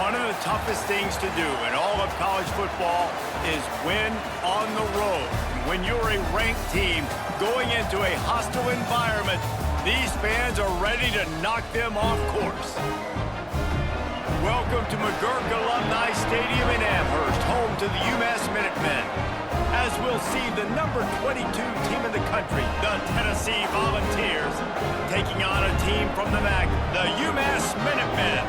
One of the toughest things to do in all of college football is win on the road. When you're a ranked team going into a hostile environment, these fans are ready to knock them off course. Welcome to McGurk Alumni Stadium in Amherst, home to the UMass Minutemen. As we'll see the number 22 team in the country, the Tennessee Volunteers, taking on a team from the MAC, the UMass Minutemen.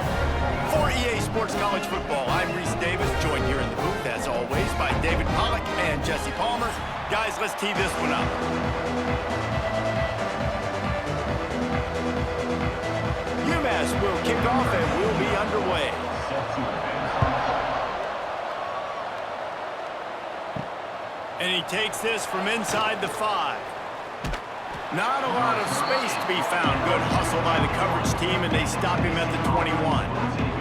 For EA Sports College Football, I'm Reese Davis, joined here in the booth, as always, by David Pollack and Jesse Palmer. Guys, let's tee this one up. UMass will kick off and we'll be underway. And he takes this from inside the 5. Not a lot of space to be found. Good hustle by the coverage team, and they stop him at the 21.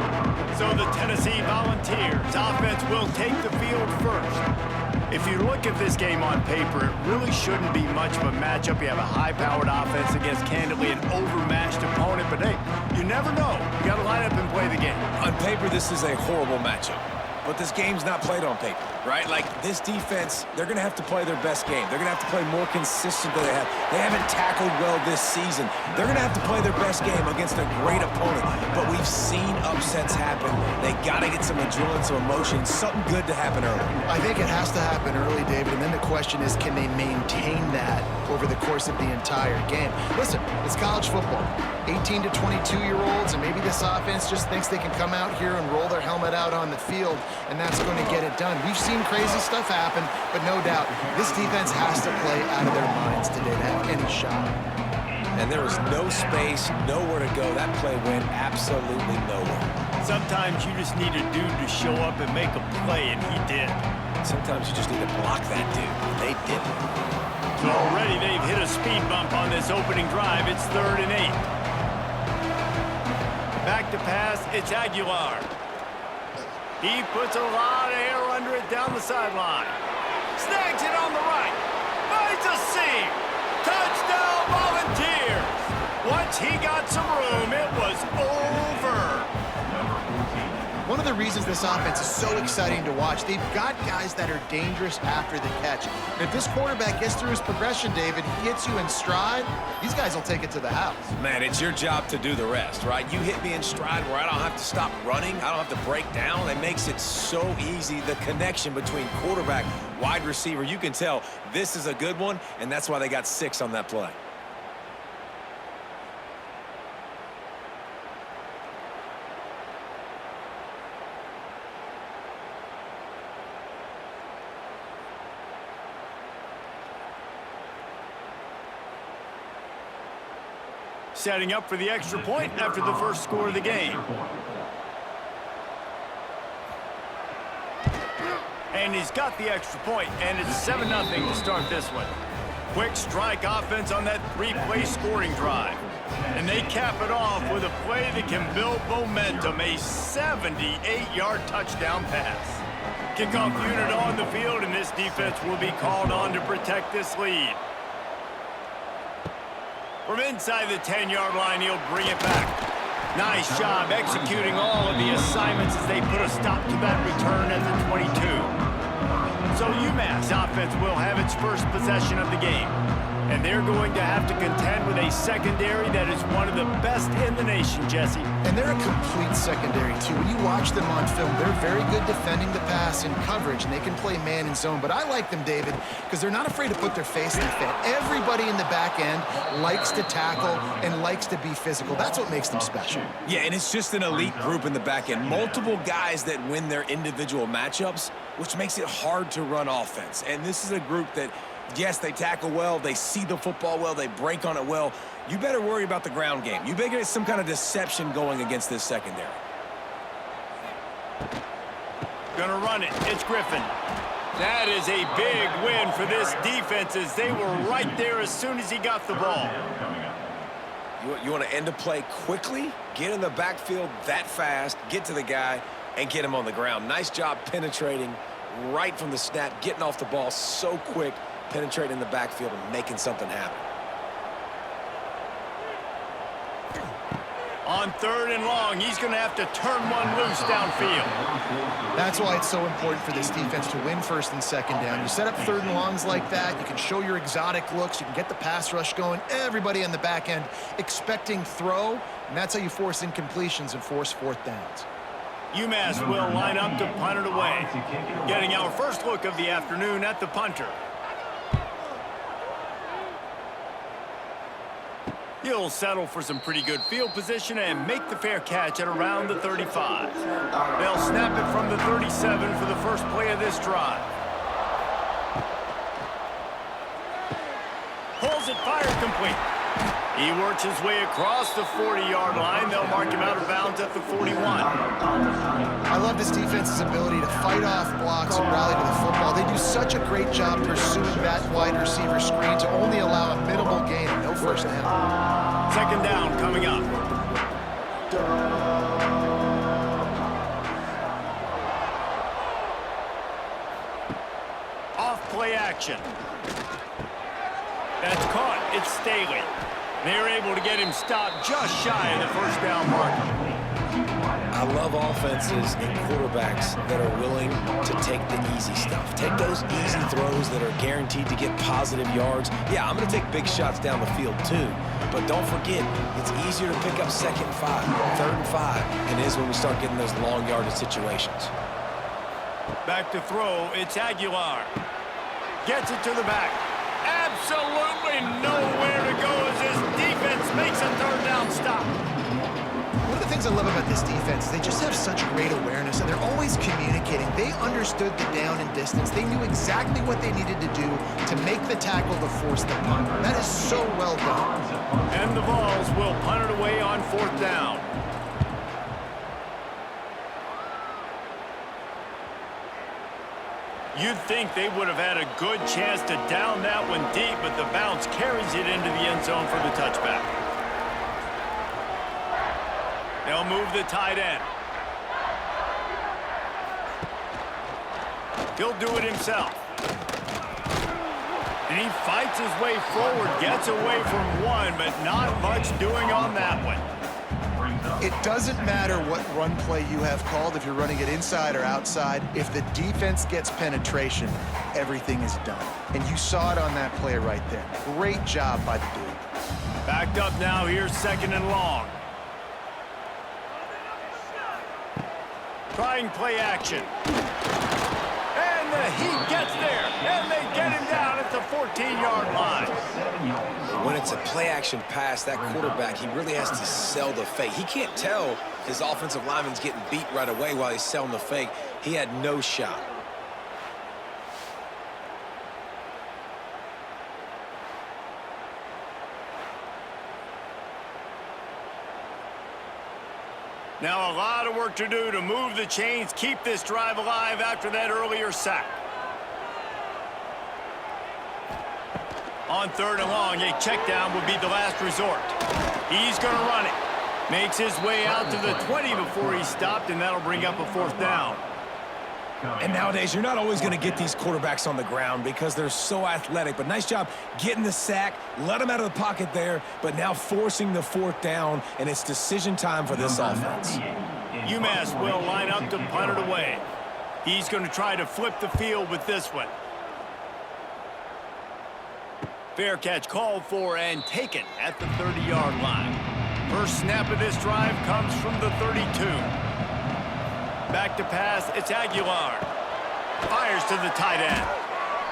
So the Tennessee Volunteers offense will take the field first. If you look at this game on paper, it really shouldn't be much of a matchup. You have a high-powered offense against, candidly, an overmatched opponent. But, hey, you never know. You got to line up and play the game. On paper, this is a horrible matchup. But this game's not played on paper, right? Like, this defense, they're going to have to play their best game. They're going to have to play more consistent than they have. They haven't tackled well this season. They're going to have to play their best game against a great opponent. But we've seen upsets happen. They got to get some adrenaline, some emotion, something good to happen early. I think it has to happen early, David, and then the question is, can they maintain that over the course of the entire game? Listen, it's college football. 18 to 22-year-olds, and maybe this offense just thinks they can come out here and roll their helmet out on the field, and that's going to get it done. We've seen crazy stuff happen, but no doubt, this defense has to play out of their minds today to have any shot. And there was no space, nowhere to go. That play went absolutely nowhere. Sometimes you just need a dude to show up and make a play, and he did. Sometimes you just need to block that dude. They didn't. So already they've hit a speed bump on this opening drive. It's 3rd and 8. Back to pass, it's Aguilar. He puts a lot of air under it down the sideline. Snags it on the right. Finds a seam. Touchdown Volunteers. Once he got some room, it was over. One of the reasons this offense is so exciting to watch, they've got guys that are dangerous after the catch. And if this quarterback gets through his progression, David, he hits you in stride, these guys will take it to the house. Man, it's your job to do the rest, right? You hit me in stride where I don't have to stop running. I don't have to break down. It makes it so easy, the connection between quarterback, wide receiver. You can tell this is a good one, and that's why they got 6 on that play. Setting up for the extra point after the first score of the game. And he's got the extra point, and it's 7-0 to start this one. Quick strike offense on that 3-play scoring drive. And they cap it off with a play that can build momentum, a 78-yard touchdown pass. Kickoff unit on the field, and this defense will be called on to protect this lead. From inside the 10-yard line, he'll bring it back. Nice job executing all of the assignments as they put a stop to that return at the 22. So UMass offense will have its first possession of the game. And they're going to have to contend with a secondary that is one of the best in the nation, Jesse. And they're a complete secondary, too. When you watch them on film, they're very good defending the pass in coverage, and they can play man and zone. But I like them, David, because they're not afraid to put their face in the fan. Everybody in the back end likes to tackle and likes to be physical. That's what makes them special. Yeah, and it's just an elite group in the back end. Multiple guys that win their individual matchups, which makes it hard to run offense. And this is a group that, yes, they tackle well, they see the football well, they break on it well. You better worry about the ground game. You better get some kind of deception going against this secondary. Gonna run it. It's Griffin. That is a big win for this defense as they were right there as soon as he got the ball. You want to end a play quickly, get in the backfield that fast, get to the guy, and get him on the ground. Nice job penetrating right from the snap, getting off the ball so quick, penetrating the backfield and making something happen. On 3rd and long, he's going to have to turn one loose downfield. That's why it's so important for this defense to win 1st and 2nd down. You set up 3rd and longs like that, you can show your exotic looks, you can get the pass rush going, everybody on the back end expecting throw, and that's how you force incompletions and force 4th downs. UMass will line up to punt it away. Getting our first look of the afternoon at the punter. He'll settle for some pretty good field position and make the fair catch at around the 35. They'll snap it from the 37 for the first play of this drive. Pulls it, fired complete. He works his way across the 40-yard line. They'll mark him out of bounds at the 41. I love this defense's ability to fight off blocks and rally to the football. They do such a great job pursuing that wide receiver screen to only allow a minimal gain and no 1st down. 2nd down coming up. Off play action. That's caught. It's Staley. They're able to get him stopped just shy of the 1st down marker. I love offenses and quarterbacks that are willing to take the easy stuff. Take those easy throws that are guaranteed to get positive yards. Yeah, I'm going to take big shots down the field too. But don't forget, it's easier to pick up 2nd and 5, 3rd and 5 than it is when we start getting those long yardage situations. Back to throw. It's Aguilar. Gets it to the back. Absolutely nowhere to go as this defense makes a 3rd down stop. One of the things I love about this defense is they just have such great awareness, and they're always communicating. They understood the down and distance. They knew exactly what they needed to do to make the tackle to force the punt. That is so well done. And the Vols will punt it away on 4th down. You'd think they would have had a good chance to down that one deep, but the bounce carries it into the end zone for the touchback. They'll move the tight end. He'll do it himself. And he fights his way forward, gets away from one, but not much doing on that one. It doesn't matter what run play you have called, if you're running it inside or outside. If the defense gets penetration, everything is done. And you saw it on that play right there. Great job by the dude. Backed up now, here's 2nd and long. Trying play action. And the heat gets there, and they get him down at the 14-yard line. When it's a play-action pass, that quarterback, he really has to sell the fake. He can't tell his offensive lineman's getting beat right away while he's selling the fake. He had no shot. Now a lot of work to do to move the chains, keep this drive alive after that earlier sack. On 3rd and long, a check down would be the last resort. He's going to run it. Makes his way out to the 20 before he's stopped, and that'll bring up a 4th down. And nowadays, you're not always going to get these quarterbacks on the ground because they're so athletic. But nice job getting the sack, let them out of the pocket there, but now forcing the 4th down, and it's decision time for this offense. UMass will line up to punt it away. He's going to try to flip the field with this one. Fair catch called for and taken at the 30-yard line. First snap of this drive comes from the 32. Back to pass, it's Aguilar. Fires to the tight end.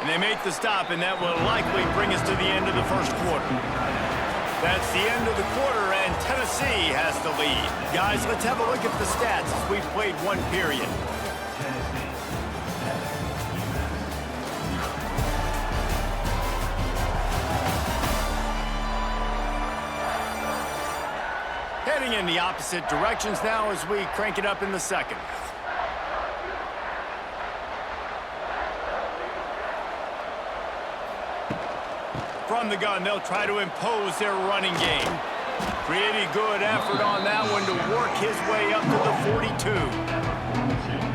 And they make the stop, and that will likely bring us to the end of the first quarter. That's the end of the quarter, and Tennessee has the lead. Guys, let's have a look at the stats as we've played one period. Heading in the opposite directions now as we crank it up in the second. From the gun, they'll try to impose their running game. Pretty good effort on that one to work his way up to the 42.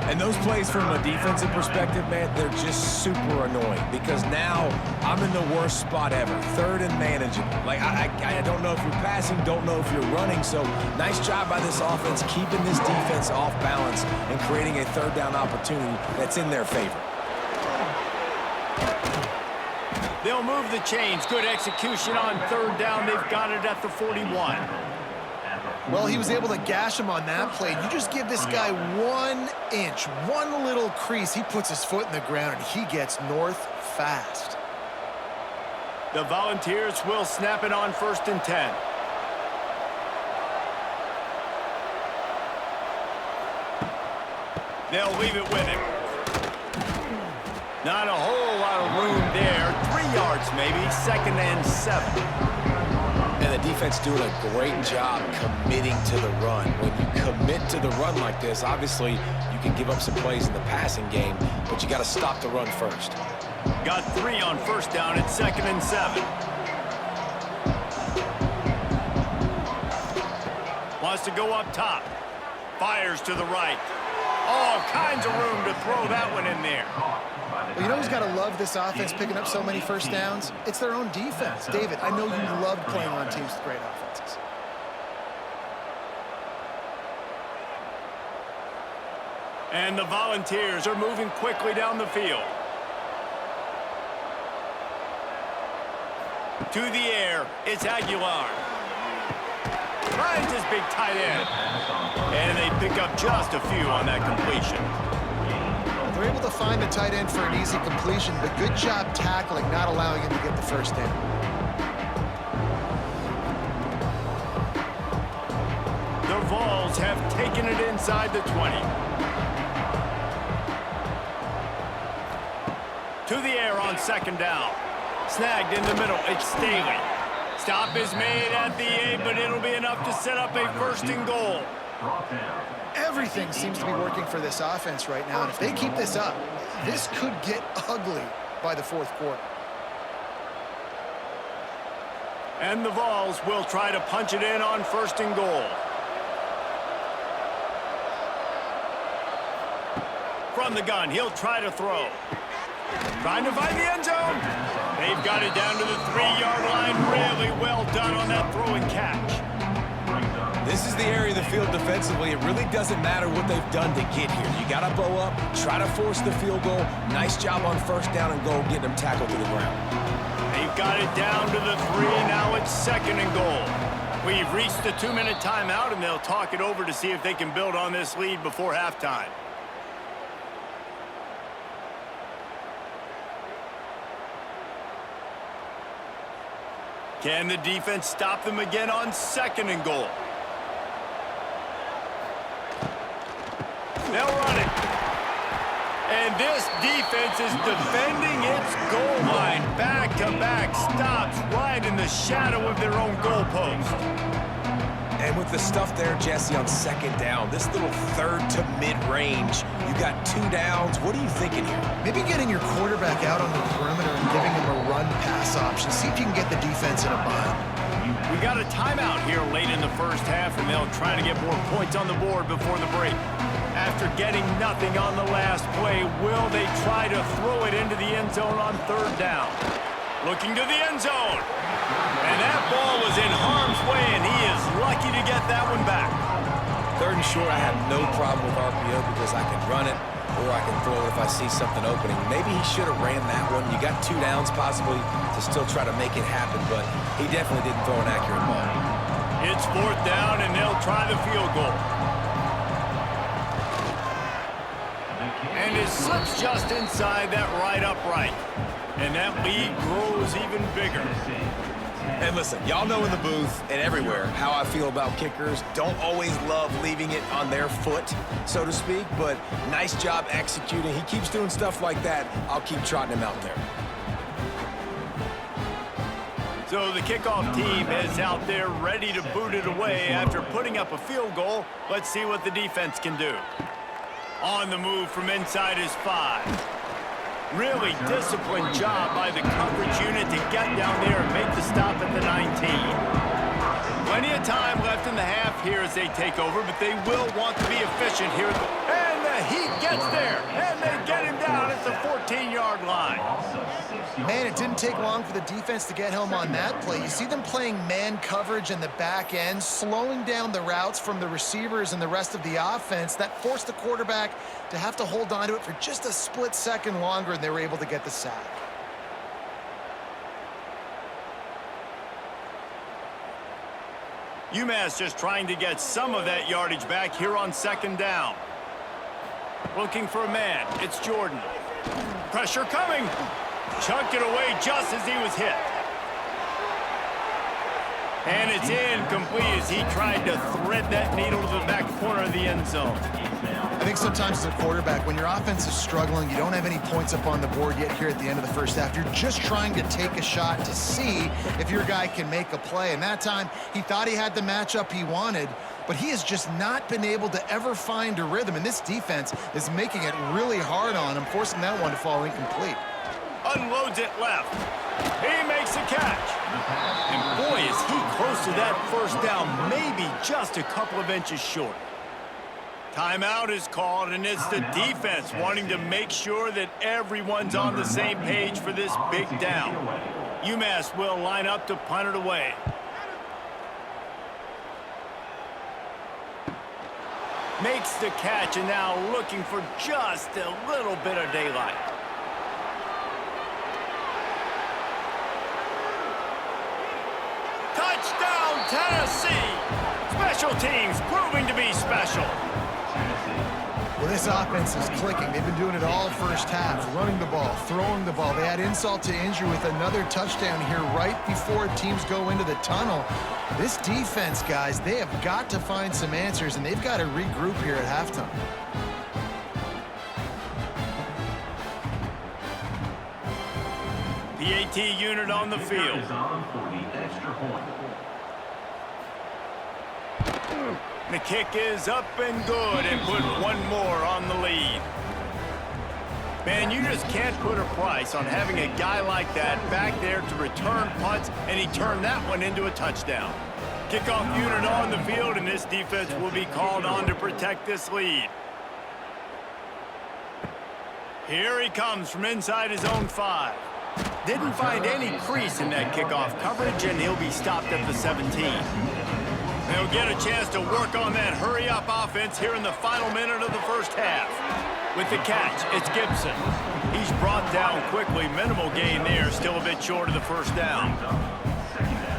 And those plays from a defensive perspective, man, they're just super annoying because now I'm in the worst spot ever, third and manageable. Like, I don't know if you're passing, don't know if you're running, so nice job by this offense keeping this defense off balance and creating a third down opportunity that's in their favor. They'll move the chains. Good execution on third down. They've got it at the 41. Well, he was able to gash him on that play. You just give this guy 1 inch, one little crease, he puts his foot in the ground, and he gets north fast. The Volunteers will snap it on 1st and 10. They'll leave it with him. Not a whole lot of room there. 3 yards maybe, 2nd and 7. And the defense doing a great job committing to the run. When you commit to the run like this, obviously you can give up some plays in the passing game, but you got to stop the run first. Got 3 on 1st down at 2nd and 7. Wants to go up top. Fires to the right. All kinds of room to throw that one in there. Well, you know who's got to love this offense picking up so many first downs? It's their own defense. David, I know you loved playing on teams with great offenses. And the Volunteers are moving quickly down the field. To the air, it's Aguilar. Finds his big tight end. And they pick up just a few on that completion. They're able to find the tight end for an easy completion, but good job tackling, not allowing him to get the first down. The Vols have taken it inside the 20. To the air on 2nd down. Snagged in the middle. It's Staley. Stop is made at the 8, but it'll be enough to set up a 1st and goal. Everything seems to be working for this offense right now, and if they keep this up, this could get ugly by the 4th quarter. And the Vols will try to punch it in on 1st and goal. From the gun, he'll try to throw. Trying to find the end zone. They've got it down to the 3-yard line. Really well done on that throw and catch. This is the area of the field defensively. It really doesn't matter what they've done to get here. You got to bow up, try to force the field goal. Nice job on 1st down and goal, getting them tackled to the ground. They've got it down to the 3. Now it's 2nd and goal. We've reached the 2-minute timeout, and they'll talk it over to see if they can build on this lead before halftime. Can the defense stop them again on 2nd and goal? They'll run it. And this defense is defending its goal line. Back-to-back stops right in the shadow of their own goalpost. And with the stuff there, Jesse, on 2nd down, this little 3rd to mid-range, you got 2 downs. What are you thinking here? Maybe getting your quarterback out on the perimeter and giving him a run-pass option. See if you can get the defense in a bind. We got a timeout here late in the 1st half, and they'll try to get more points on the board before the break. After getting nothing on the last play, will they try to throw it into the end zone on 3rd down? Looking to the end zone. And that ball was in harm's way, and he is lucky to get that one back. 3rd and short, I have no problem with RPO because I can run it or I can throw it if I see something opening. Maybe he should have ran that one. You got 2 downs possibly to still try to make it happen, but he definitely didn't throw an accurate ball. It's 4th down, and they'll try the field goal. And it slips just inside that right upright. And that lead grows even bigger. And listen, y'all know in the booth and everywhere how I feel about kickers. Don't always love leaving it on their foot, so to speak, but nice job executing. He keeps doing stuff like that. I'll keep trotting him out there. So the kickoff team is out there ready to boot it away after putting up a field goal. Let's see what the defense can do. On the move from inside his 5. Really disciplined job by the coverage unit to get down there and make the stop at the 19. Plenty of time left in the half here as they take over, but they will want to be efficient here. And the he gets there, and they get him down at the 14-yard line. Man, it didn't take long for the defense to get home on that play. You see them playing man coverage in the back end, slowing down the routes from the receivers and the rest of the offense. That forced the quarterback to have to hold on to it for just a split second longer, and they were able to get the sack. UMass just trying to get some of that yardage back here on second down. Looking for a man. It's Jordan. Pressure coming. Chucked it away just as he was hit. And it's incomplete as he tried to thread that needle to the back corner of the end zone. I think sometimes as a quarterback, when your offense is struggling, you don't have any points up on the board yet here at the end of the first half. You're just trying to take a shot to see if your guy can make a play. And that time, he thought he had the matchup he wanted, but he has just not been able to ever find a rhythm. And this defense is making it really hard on him, forcing that one to fall incomplete. Unloads it left. He makes a catch. And boy, is he close to that first down, maybe just a couple of inches short. Timeout is called, and it's the defense wanting to make sure that everyone's on the same page for this big down. UMass will line up to punt it away. Makes the catch, and now looking for just a little bit of daylight. Touchdown, Tennessee! Special teams proving to be special. Well, this offense is clicking. They've been doing it all first half, running the ball, throwing the ball. They add insult to injury with another touchdown here right before teams go into the tunnel. This defense, guys, they have got to find some answers, and they've got to regroup here at halftime. PAT unit on the field. The kick is up and good, and put one more on the lead. Man, you just can't put a price on having a guy like that back there to return punts, and he turned that one into a touchdown. Kickoff unit on the field, and this defense will be called on to protect this lead. Here he comes from inside his own 5. Didn't find any crease in that kickoff coverage, and he'll be stopped at the 17. They'll get a chance to work on that hurry-up offense here in the final minute of the first half. With the catch, it's Gibson. He's brought down quickly. Minimal gain there, still a bit short of the first down.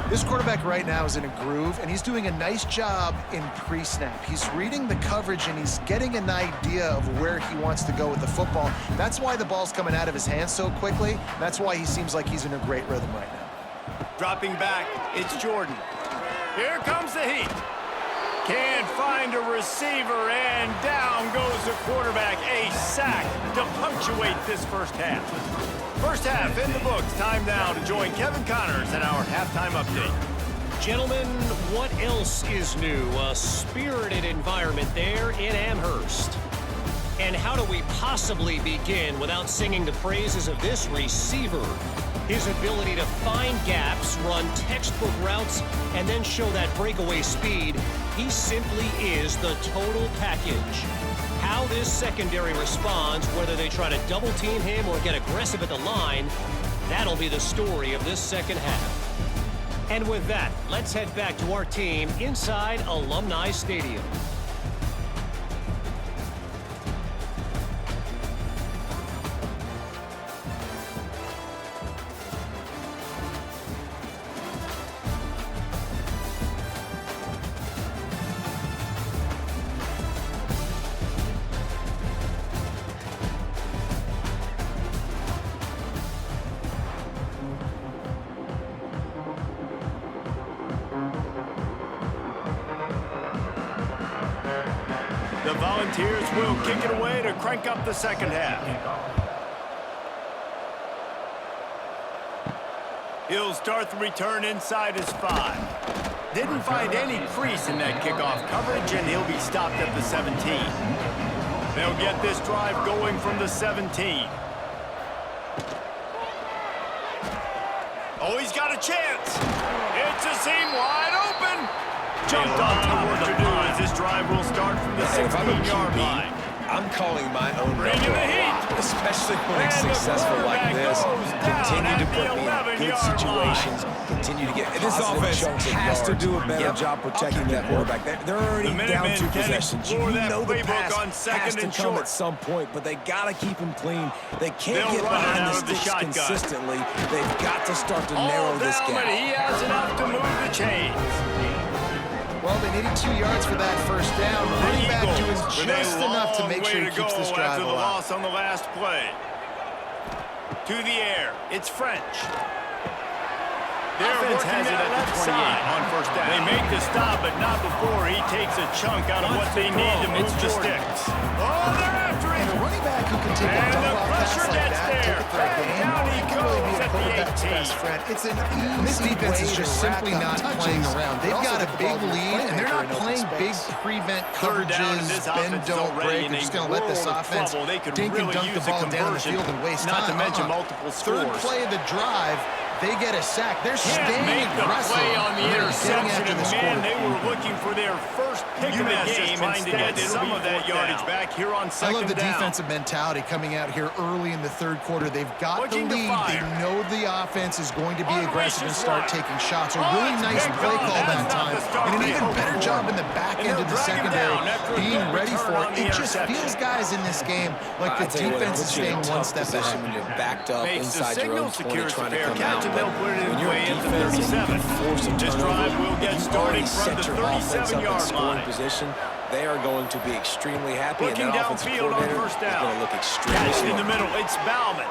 This quarterback right now is in a groove, and he's doing a nice job in pre-snap. He's reading the coverage, and he's getting an idea of where he wants to go with the football. That's why the ball's coming out of his hands so quickly. That's why he seems like he's in a great rhythm right now. Dropping back, it's Jordan. Here comes the heat. Can't find a receiver, and down goes the quarterback. A sack to punctuate this first half. First half in the books. Time now to join Kevin Connors in our halftime update. Gentlemen, what else is new? A spirited environment there in Amherst. And how do we possibly begin without singing the praises of this receiver? His ability to find gaps, run textbook routes, and then show that breakaway speed. He simply is the total package. How this secondary responds, whether they try to double team him or get aggressive at the line, that'll be the story of this second half. And with that, let's head back to our team inside Alumni Stadium. The Volunteers will kick it away to crank up the second half. He'll start the return inside his 5. Didn't find any crease in that kickoff coverage, and he'll be stopped at the 17. They'll get this drive going from the 17. Oh, he's got a chance. It's a seam wide open. Jumped on top of the do as this drive will start from the 16-yard line. I'm calling my own number Bringing the a heat. lot, especially when it's And the successful like quarterback this. goes down Continue to at put the me in 11-yard good line. situations. Continue to get This positive offense chunks of has to yards. do a better job protecting that quarterback. They're already The down Minutemen 2 can possessions. You explore that know the playbook pass on second has to and come short. at some point, but they got to keep him clean. They can't They'll get run it behind out the of the sticks shotgun. consistently. They've got to start to All narrow this down, gap. but he has enough to move the chains. Well, they needed 2 yards for that first down. Running back doing Eagles with a just enough to long make way sure he to keeps go this drive after the alive. loss on the last play. To the air, it's French. Their offense has it at the 28 on first down. They make the stop, but not before he takes a chunk out of what they need to move the sticks. Oh, they're after And him. a running back who can take a And the dump-off pass pressure like gets that, take there. it for a gain, Down he he can really be goes a at the quarterback's 18. best friend. It's an easy defense is just simply not playing around. They've got a big lead, and they're not playing big prevent Third down, and this coverages, bend, offense is don't already break. in They're just a going to let this world of offense trouble. They could dink and really dunk the use a ball down the conversion, field and waste not time. to mention multiple Third scores. play of the drive, they get a sack. They're Can't staying make the aggressive. play on the They're getting interception, after and this man, they quarterback. were looking for their first pick of the UMass is game. trying to get Instead, some it'll of be that fourth yardage down. back here on I second love the down. defensive mentality coming out here early in the third quarter. They've got Looking the to lead. They fire. know the offense is going to be aggressive and Unleashes start one. taking shots. A Oh, really it's nice picked play off. call That's that not time. the start And an they even hoped better for. job in the back And end they'll of the drag him secondary down after a being good ready return for on it. the It just interception. feels, guys, in this game like I the tell you what, defense is it puts you in a staying one tough step position ahead. when you're backed up Makes the inside your signal, own 20 secures trying the to fair come catch, out. and they'll put it in When you're play a at the defense and you 37. can force a This turnover, drive will get if you've started already from set the your offense up in 37-yard scoring line. position, they are going to be extremely happy, Looking and that offensive downfield on coordinator first is down. going to look extremely Catch in slow. the middle. It's Bauman.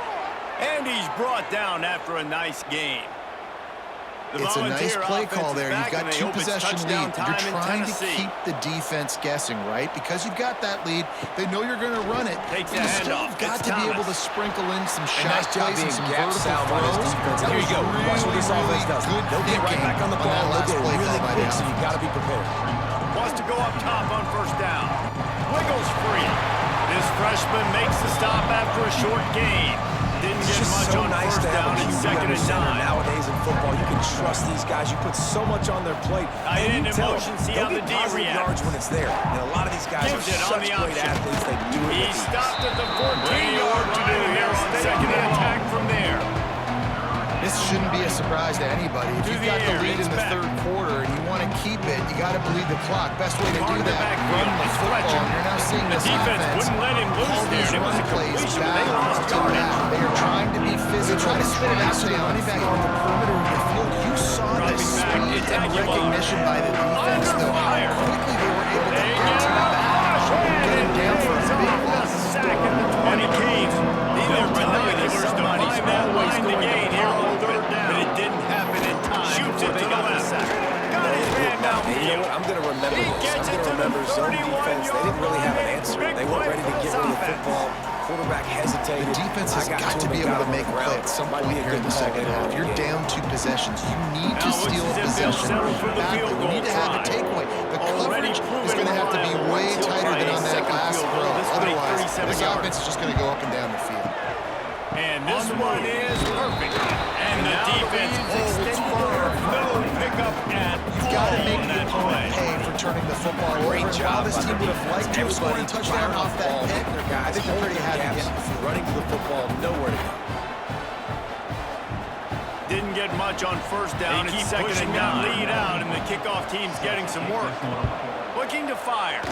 And he's brought down after a nice game. The It's a nice Volunteer play offense call is there. back, You've got and they 2 hope it's possession touchdown lead. You're time in trying to Tennessee. keep the defense guessing, right? Because you've got that lead. They know you're going to run it. Takes But the you still handoff. have got It's to be able to Thomas. sprinkle in some A shot nice job plays and being some gap vertical salve on this throws. defense. That Here you was go. Watch what this offense does. good They'll get right thinking back on the on ball. that They'll last go play really call by the quick, so you offense. got to be prepared. Wants to go up top on first down. Wiggles free. This freshman makes the stop after a short gain. Didn't It's get just much so on nice first to have down a and QB second under and center 9. nowadays in football. You can trust these guys. You put so much on their plate. Tight And end you in tell motion, them, see they'll how the get D positive reacts. yards when it's there. And a lot of these guys Gives are it on such the great option. athletes. They do it He with ease. stopped at the 14-yard line here on second and attack from there. This shouldn't be a surprise to anybody. If To you've the got the air, lead it's in the back. third quarter and you want to keep it, you got to bleed the clock. Best way to do that, Backfield, run the it's football. Fletcher. And you're now seeing The this defense offense wouldn't let him loose call there. these It was run a plays completion, but they back lost to yardage. back. They are trying to be physical. trying to spit it out to stay the running back field. on the perimeter of the field. You saw the Dropping back, speed it's and Aguilar. recognition by the defense, Under though, how fire. quickly they were able to They get get to a the back. rush, Get him down for a and big it's loss. a sack at the 20. They're binoculars to find that line to gain here on third down. But it didn't happen in time. Shoots it to the left. Got his man down And you know what? I'm going to remember this. I'm going to remember zone defense. They didn't really have an answer. They weren't ready to get rid of the football. Quarterback hesitated. The defense has I got to him be and able got to him make a on the play ground. at some Might point be a here in good the call second later half. on in the You're game. down 2 possessions. You need to Now looks steal as if they'll possession. settle for the Badly. field You goal need to have a try. takeaway. The Already coverage proven is going to have to be reliable way once he'll tighter try than a on that second last field throw. goal. This will be Otherwise, 37 this yards. offense is just going to go up and down the field. And this one is perfect. And the defense holds firm. No pickup at You've got to all make on the that opponent play. pay for turning the football over. Great And job while this by team the would have liked to have scored a Everybody touchdown firing off that ball, pick, hitting their guys, I think they already had to gaps, get in the field. running to the football, nowhere to go. Didn't get much on first down. They keep pushing that lead out, and the kickoff team's getting some work. Looking to fire.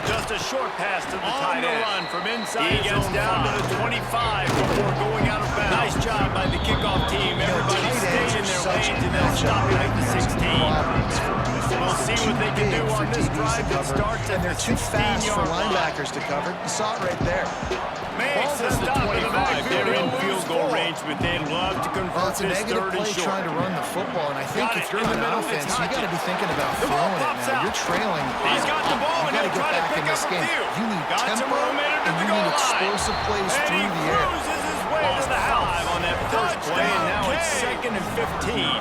Just a short pass to the tight end. Run from inside. He gets down to the 25 before going out of bounds. Nice job by the kickoff team. Everybody stayed in their lanes, and they'll stop it at the 16. We'll see what they can do on this drive that starts at and the they're too fast for 16-yard line. linebackers to cover. You saw it right there. Makes the stop at the 25. They're in field goal range, but they'd love to Well, convert it's a this negative third and play short. trying to run the football, and I think Got if it you're in the on middle, offense, it's you got to be thinking about The ball throwing it pops now. out. You're trailing. He's got the ball, You and got to he'll get try to back pick in this up a game. few. You need Got some tempo, room in it and at the you goal need line. explosive plays And through he the air. cruises his way to the house on that first play, and now it's second and 15.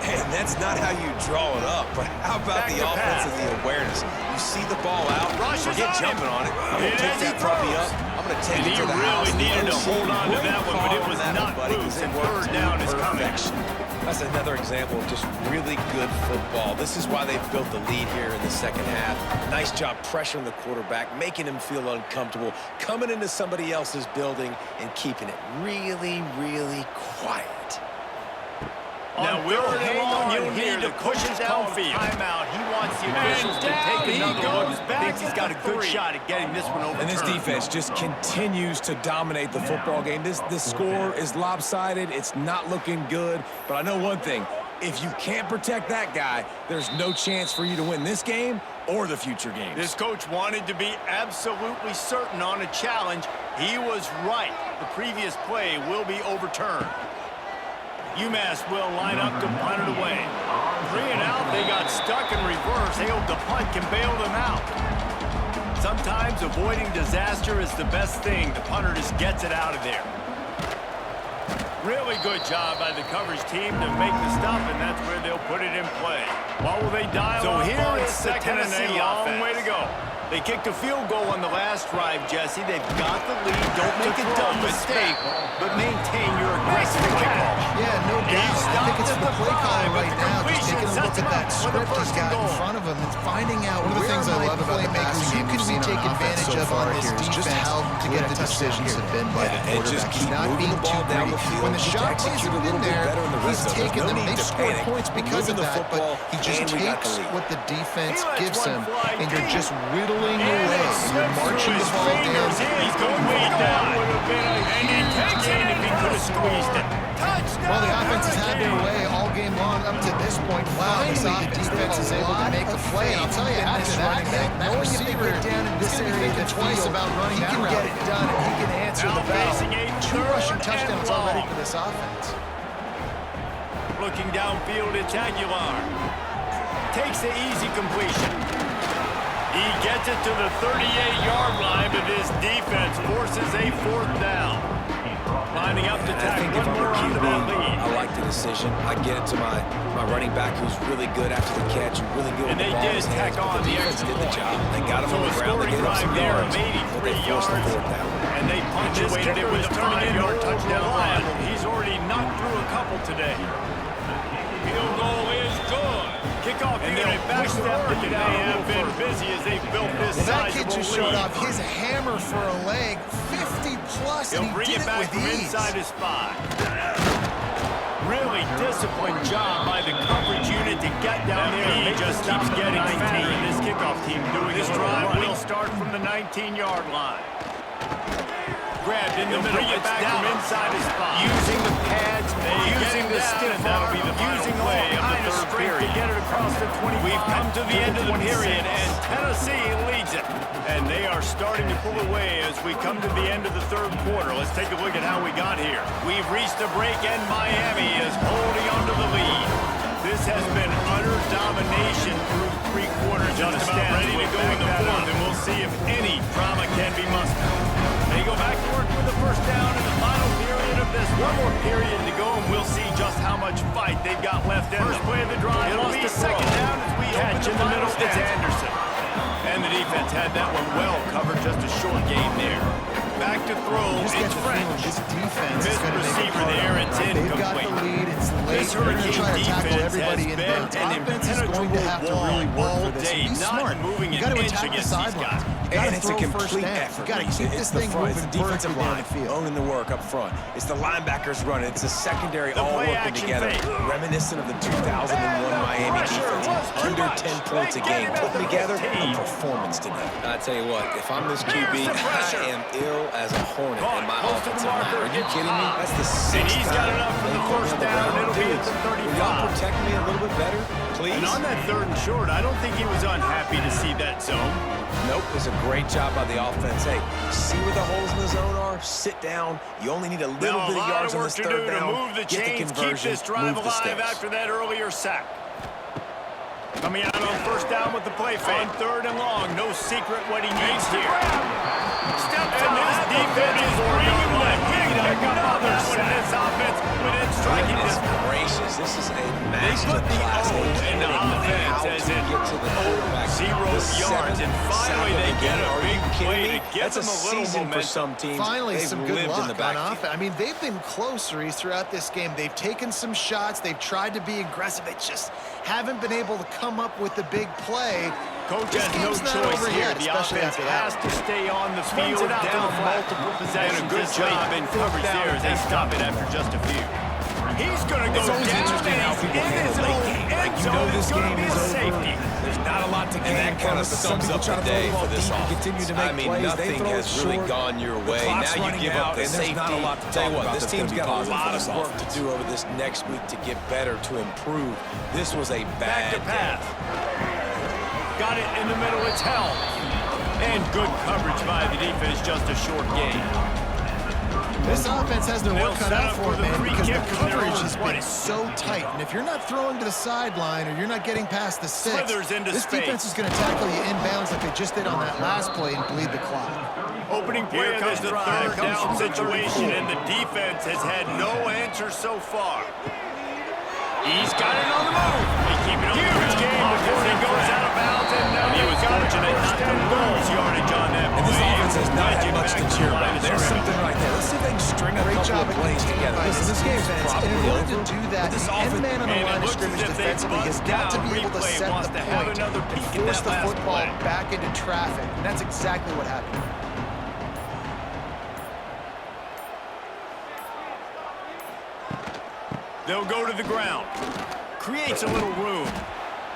And that's not how you draw it up, but how about Back the to offense pass. and the awareness? You see the ball out, Rushes forget on him. jumping on it. And Pick as he that puppy throws, up. a I'm going to take And it he to the house. really needed to OC, hold on to great that one, but call it on was that not one, buddy, loose, 'cause it and worked third down to is coming. perfection. That's another example of just really good football. This is why they built the lead here in the second half. Nice job pressuring the quarterback, making him feel uncomfortable, coming into somebody else's building and keeping it really, really quiet. Now, Will hang on. You'll need to push it downfield. Timeout. He wants the officials to take another look. Thinks he's got a good shot at getting this one overturned. And this defense just continues to dominate the football game. This score is lopsided. It's not looking good. But I know one thing. If you can't protect that guy, there's no chance for you to win this game or the future games. This coach wanted to be absolutely certain on a challenge. He was right. The previous play will be overturned. UMass will line up to punt it away. 3 and out, they got stuck in reverse. They hope the punt can bail them out. Sometimes avoiding disaster is the best thing. The punter just gets it out of there. Really good job by the coverage team to make the stop, and that's where they'll put it in play. What will they dial So up here on is the second and Tennessee a long offense. way to go. They kicked a field goal on the last drive, Jesse. They've got the lead. Don't make a dumb mistake, but maintain your aggressive kickoff. Yeah, no doubt. I think it's the play caller right now, just taking a look at that Sets him script up for the he's first got and in goal. front of him and finding out One of the where things I my love about the playmakers passing you game can we've be seen on taking offense advantage so of far on this here is just defense how to good get a the touchdown decisions here. have been by the And just quarterback. keep He's not moving being the ball too down greedy. the field. When the Just shot plays execute have a little been bit there, better in the he's red zone. taken There's no them. need They've to scored panic. points because Moving of the that, football, but he just and we got takes the lead. what the defense He lets gives one him, fly and you're deep. just whittling And away. it You're slips marching through the his ball fingers. down. He's going way down. Would have been a huge gain if he could have squeezed it. Touchdown! Well, the offense has had their way all game long up to this point. Finally, the defense is able to make a play. And I'll tell you, after that, that receiver down in this area gets twice about running that route. He can get it done, and he can answer Now the bell. facing a 2 rushing third touchdowns and already long. for this offense. Looking downfield, it's Aguilar. Takes the easy completion. He gets it to the 38-yard line, but his defense forces a 4th down. Lining up to And I tack think one if I'm more a onto that QB, lead. I like the decision. I get it to my running back who's really good after the catch, who's really good And with the they ball in did his tack hands, but on the the defense extra did the point. job. They got him So on a the ground. They scoring gave him drive some there yards, of but 83 they forced the yards. 4th down. And they punctuated it with a 5-yard touchdown run. He's already knocked through a couple today. Field goal is good. Kickoff unit back to work, and they have been busy as they've built this Well, that sizable kid just showed lead. off his hammer for a leg, 50-plus, He'll and he bring did it it back with from ease. inside his 5. Really disciplined job by the coverage unit to get down there. And he just keeps getting fatter. And this kickoff team doing this drive will start from the 19-yard line. Grabbed in the middle, bring it back from inside his spot. Using the pads, using the stiff arm, using play of the third period to get it across the 25. We've come to the end of the period, and Tennessee leads it. And they are starting to pull away as we come to the end of the third quarter. Let's take a look at how we got here. We've reached a break, and Miami is holding on to the lead. This has been utter domination through 3 quarters. Just about ready to go in the 4th, and we'll see if any drama can be mustered. They go back to work with the first down in the final period of this. One more period to go, and we'll see just how much fight they've got left in First play of the drive. It'll be second down as we hatch in the middle. It's Anderson. And the defense had that one well covered, just a short gain there. Back to throw, Just get it's the French. feeling this defense is Missed going to make receiver it there, hard. it's They've got the incomplete. lead, it's late. This They're going to Hurricane try to tackle defense everybody has in been bounds. an Offense is going to have to really work for this. Be not smart. moving You an got to inch attack the against these sidelines. guys. You got And to it's a throw first complete down. effort. You got to keep It's this the thing front, moving it's the defensive vertically down line the field. owning the work up front. It's the linebackers running. It's the secondary The all play working action together. fake. Reminiscent of the 2001 Miami defense. Under 10 points a game. Put together a performance today. I tell you what, if I'm this QB, I am ill as a hornet in my offensive line. Are you kidding me? That's the 6th he's got time enough for the they've first on the down. ground. It'll be at Dudes, the 35. will y'all protect me a little bit better, please? And on that 3rd and short, I don't think he was unhappy to see that zone. Nope, it was a great job by the offense. Hey, see where the holes in the zone are? Sit down. You only need a little Now, bit a of lot yards of on work this to 3rd do to down. move the Get the chains, keep conversion, this drive move the alive sticks. after that earlier sack. Coming out on first down with the play fake. On 3rd and long, no secret what he needs here. Steps and this defense is bringing the heat. Pick up on that one in this offense within striking Goodness distance. gracious, this is a They master put the class O in in the getting offense how as to in get to the quarterback. 0 The yards, 7th and finally sack of they the get game. a Are big you kidding me? to give That's a them a little season for momentum. some teams. Finally, They've some good lived in luck the on backfield. offense. I mean, they've been closer throughout this game. They've taken some shots. They've tried to be aggressive. They just haven't been able to come up with the big play. Coach This has no game's not choice over here. yet, The especially offense after that. has to stay on the Spins field it out to down the flat. multiple possessions. And a good This job time in coverage down there as they and stop it after just a few. He's going to go It's always down interesting how and people in his handle own late game. end Like, you zone. know It's this gonna game be is a over. safety. There's not a lot to gain. And that kind of Some sums people up try the to throw day the ball for this deep and offense. continue to make I mean, plays. They nothing throw it has really short. gone your The way. clock's Now you running give out, up the and there's safety. not a lot to Tell talk you what, about. this That's team's gonna be got a lot of positive. work to do over this next week to get better, to improve. This was a Back to bad pass. Got it in the middle. It's held. And good coverage by the defense. Just a short gain. This offense has their They'll work cut set out up for for them, the man, free because the kick from their coverage own has 20. been so tight. And if you're not throwing to the sideline or you're not getting past the six, Slithers into this space. defense is going to tackle you inbounds like they just did on that last play and bleed the clock. Opening play. Here comes the third down situation, and the defense has had no answer so far. He's got it on the move. They keep it on the ground. Game before he goes out of bounds, and now he was fortunate not to lose yardage on that And this play. offense has not had much to cheer about. There's There's something right there. Let's see if they can string a Great couple job of at plays together. by Listen, this game's defense. probably And in order over. to do But that, this the offense, end man on the And it line of looks scrimmage as if they defensively has buzzed got to down. be able to Replay set wants the to have point another and peek at force that the last football play. back into traffic. And that's exactly what happened. They'll go to the ground. Creates a little room.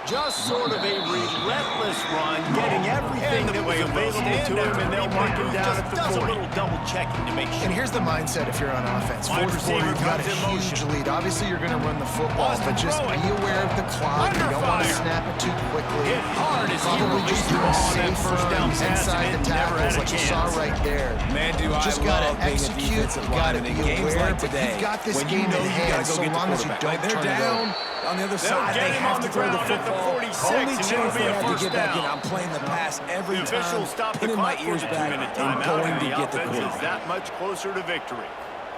Just sort of a relentless run, getting everything that was available to him, and they'll mark him down at the 40. Does a little double checking to make sure. And here's the mindset if you're on offense. Wide 4-4, receiver you've got a comes in huge motion. lead. Obviously, you're going to run the football, Austin but just throwing. be aware of the clock. You Under don't want to fire. snap it too quickly. Hit hard as he Probably just released the doing ball on that safe first down runs pass, inside and the never had tackles a like you saw chance. right there. Man, do I Just got to love being a execute. defensive You got to lineman be in games aware, like but today. you've got this When you game know in you hand gotta go so get the long as you quarterback. don't Like, they're turn it down over. on the other They'll side. get They him have on to the throw the ground at the football. 46, Only and chance it'll be they a have to first get back in. down. I'm playing the pass every The time. officials stop the Pinning my clock for ears the back 2-minute and timeout, going and to the get the offense is quarterback. that much closer to victory.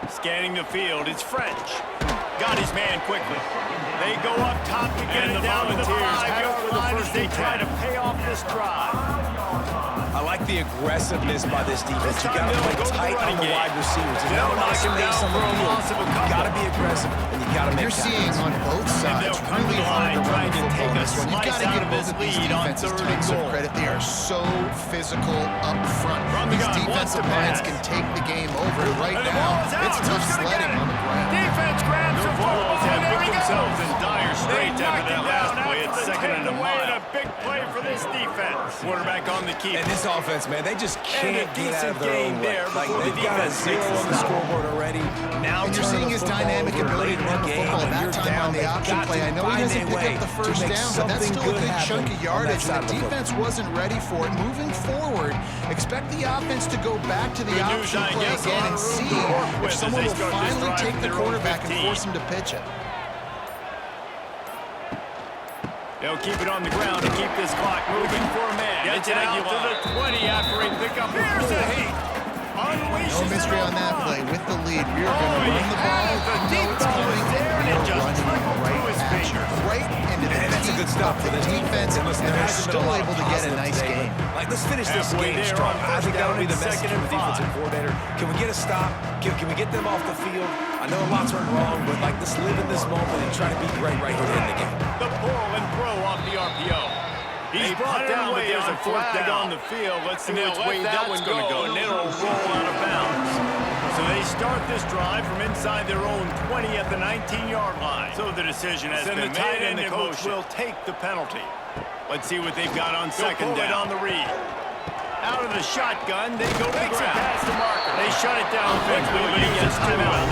Scanning the field, it's French. Got his man quickly. They go up top to get it down to the 5-yard line as they try to pay off this drive. I like the aggressiveness by this defense. You got to They'll play go to the tight on running the game. wide receivers. There's They'll not a lot of knock him space down on the for a field. loss of a You couple. got to be aggressive, and you got to make You're seeing tackles. on both And sides they'll come really to the hard line to run trying the to football take in a this one. You've got slice to out give of both this of these lead on defenses 3rd and tons of goal. credit. They are so physical up front. From the These gun, wants defensive to lines pass. can take the game over. And right And the now, ball is out. it's tough Who's gonna sledding get it? on the ground. Defense grabs the football, and there he goes. In dire straits after that last play. It's second and a mile. A big play for this defense. Quarterback on the keeper. And this offense, man, they just And a can't get out decent of their gain own way. there Like, before the they've got a defense makes zero the on the stop. scoreboard already. Now And you're turn seeing the his football dynamic over ability late to in run the game. football. When That you're time down, on the they've option got play. to I know he find doesn't a pick way up the to first make down, but that's something still a good good happen chunk of on that yardage. side And of the the football. defense wasn't ready for it. Moving forward, expect the offense to go back to the Good news, option I play guess. A again lot and of room see to work with if as someone they will start this finally drive take from the their own quarterback and 15. force him to pitch it. They'll keep it on the ground to keep this clock moving for a man. Gets it out to the 20 after he pick up. Here's a heat. Unleashes No mystery it on that front. play. With the lead, we are Oh, going to he run the ball. has the You know deep it's ball coming. is there, and We it are just running trickled through right his at you. fingers. Right into the And that's a good teeth stop of for the this defense, And listen, and there they're hasn't been still a lot able of to get a positive nice today, game. but, like, let's finish this Halfway game there strong. on I first think that'll down be the and message second from and the defensive 5. coordinator. Can we get a stop? Can we get them off the field? I know a lot's went wrong, but like, let's live in this moment and try to be great right here in the game. The pull and throw off the RPO. He's brought down, but there's a flag on the field. Let's see which way that one's going to go, and it'll roll out of bounds. So they start this drive from inside their own 20 at the 19-yard line. So the decision has been made, and the coach will take the penalty. Let's see what they've got on second down. On the read. Out of the shotgun, they go to the ground. Pass to Marker. They shut it down quickly, but he gets timeout.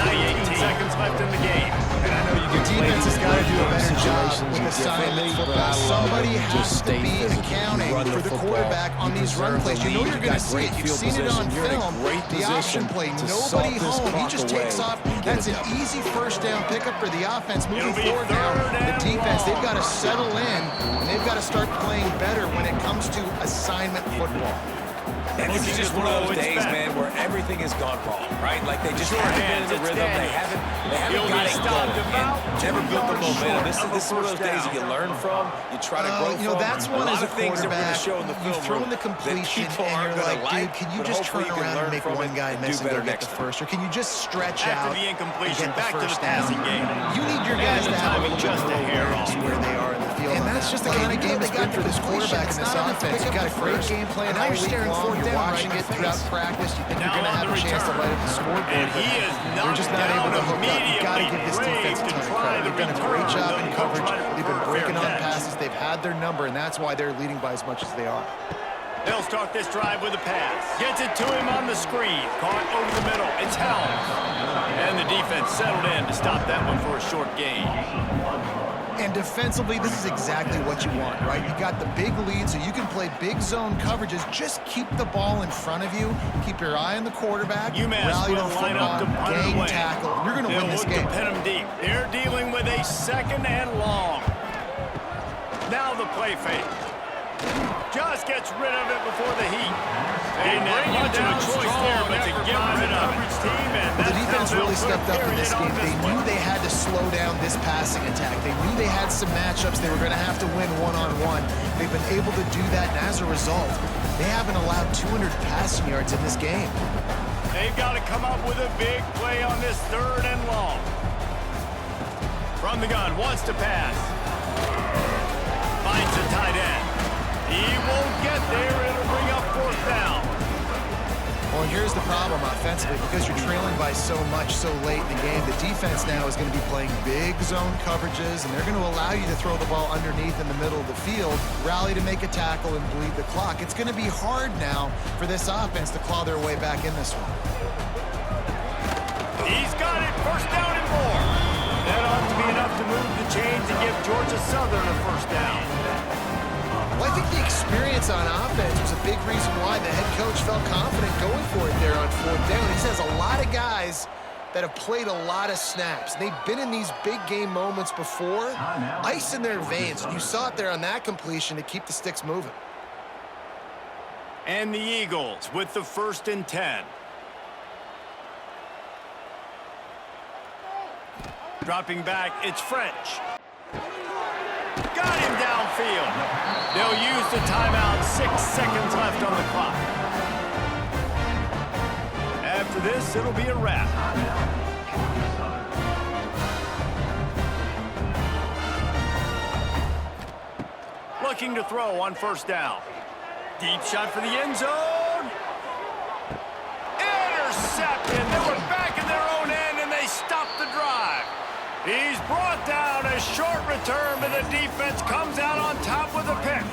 18 seconds left in the game. And I know you The can defense has got to do a better job situations with assignment differently, but football. I love Somebody it. has Just to stay be physical. accounting Run the for the football. quarterback on You these run deserve plays. the You know lead. you're You going to got see great it. You've field seen it on position. You're in a film. great The option position play, to nobody salt this home. He clock just takes away off. and get That's it an done. easy first down pickup for the offense. Moving It'll be forward now, third the and defense, they've got to long. settle in, and they've got to start playing better when it comes to assignment football. And this is just one of those days, man, where everything has gone wrong, right? Like they just haven't been in the rhythm. They haven't got it going. And never built the momentum. This is one of those days that you learn from. You try to grow from. You know, that's one as a quarterback. You've thrown the completion, and you're like, dude, can you just turn around and make one guy miss and go get the first? Or can you just stretch out After the incompletion, and get back the to the first down? passing game. You need your guys to have just a hair off where they are in the field. And that's just the kind of game they got for this quarterback in this offense. You got a great game plan. Now you're staring fourth down, watching it throughout practice. You think you're going to have a chance to light up the scoreboard. And he is they're just not able to hook up. You've got to give this defense a ton of credit. They've done a great job in coverage. They've been breaking on passes. They've had their number, and that's why they're leading by as much as they are. They'll start this drive with a pass. Gets it to him on the screen. Caught over the middle. It's Helms. And the defense settled in to stop that one for a short gain. And defensively, this is exactly what you want, right? You got the big lead, so you can play big zone coverages. Just keep the ball in front of you. Keep your eye on the quarterback. UMass rally will on line up to punt it gang away. tackle. You're going to win this game. They'll look to pin them deep. They're dealing with a second and long. Now the play fake. Just gets rid of it before the heat. They bring much of a choice there, but to get rid of it. The defense really stepped up in this game. They knew they had to slow down this passing attack. They knew they had some matchups they were going to have to win one-on-one. They've been able to do that, and as a result, they haven't allowed 200 passing yards in this game. They've got to come up with a big play on this third and long. From the gun, wants to pass. Finds a tight end. He won't get there. It'll bring up fourth down. Well, and here's the problem offensively. Because you're trailing by so much so late in the game, the defense now is going to be playing big zone coverages, and they're going to allow you to throw the ball underneath in the middle of the field, rally to make a tackle, and bleed the clock. It's going to be hard now for this offense to claw their way back in this one. He's got it. First down and more. That ought to be enough to move the chains and give Georgia Southern a first down. Well, I think the experience on offense was a big reason why the head coach felt confident going for it there on fourth down. He says a lot of guys that have played a lot of snaps. They've been in these big game moments before. Ice in their veins. And you saw it there on that completion to keep the sticks moving. And the Eagles with the 1st and 10. Dropping back, it's French. Got him downfield. They'll use the timeout. 6 seconds left on the clock. After this, it'll be a wrap. Looking to throw on first down. Deep shot for the end zone. Intercepted. They were back in their own end, and they stopped the drive. He's brought down a short return, but the defense comes out on top with a pick.